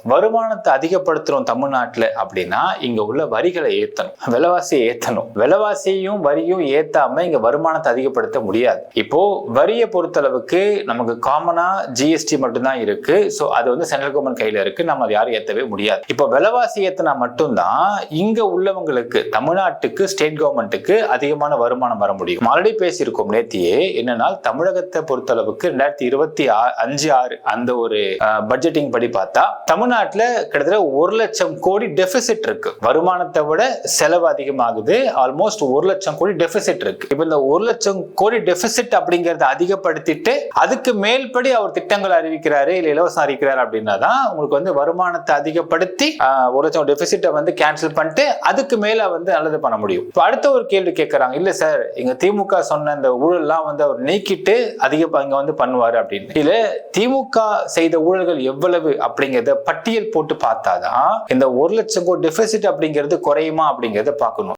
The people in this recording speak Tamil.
வருமானத்தை அதிகப்படுத்தணும் தமிழ்நாட்டுல அப்படின்னா இங்க உள்ள வரிகளை ஏத்தணும், விலைவாசியை ஏத்தணும். விலைவாசியும் வரியும் ஏத்தாம இங்க வருமானத்தை அதிகப்படுத்த முடியாது. இப்போ வரியை பொறுத்தளவுக்கு நமக்கு காமனா ஜிஎஸ்டி மட்டும்தான் இருக்கு. சோ அது வந்து சென்ட்ரல் கவர்மெண்ட் கையில இருக்கு, நம்ம அதை யாரும் ஏத்தவே முடியாது. இப்போ விலைவாசி ஏத்தினா மட்டும்தான் இங்க உள்ளவங்களுக்கு, தமிழ்நாட்டுக்கு, ஸ்டேட் கவர்மெண்ட்டுக்கு அதிகமான வருமானம் வர முடியும். ஆல்ரெடி பேசியிருக்கோம் நேத்தியே, என்னன்னா தமிழகத்தை பொறுத்தளவுக்கு 2025-26 அந்த ஒரு பட்ஜெட்டிங் படி பார்த்தா தமிழ்நாட்டுல கிட்டத்தட்ட 1 லட்சம் கோடி டெபிசிட் இருக்கு. வருமானத்தை விட செலவு அதிகமாகுது. ஆல்மோஸ்ட் 1 லட்சம் கோடி டெபிசிட் இருக்கு. இப்ப இந்த 1 லட்சம் கோடி டெபிசிட் அப்படிங்கறத அதிகப்படுத்திட்டு அதுக்கு மேல்படி அவர் திட்டங்கள் அறிவிக்கிறாரு, இல்ல இலவசம் அறிவிக்கிறாரு அப்படின்னா தான் உங்களுக்கு வந்து வருமானத்தை அதிகப்படுத்தி 1 லட்சம் டெபிசிட்டை வந்து கேன்சல் பண்ணிட்டு அதுக்கு மேல வந்து நல்லது பண்ண முடியும். இப்ப அடுத்த ஒரு கேள்வி கேட்கறாங்க, இல்ல சார் எங்க திமுக சொன்ன இந்த ஊழல்லாம் வந்து அவர் நீக்கிட்டு அதிக இங்க வந்து பண்ணுவாரு அப்படின்னு. இல்ல திமுக செய்த ஊழல்கள் எவ்வளவு அப்படிங்கறத பட்டியல் போட்டு பார்த்தாதான் இந்த 1 லட்சம் கோடி டெபிசிட் அப்படிங்கிறது குறையுமா அப்படிங்கறத பார்க்கணும்.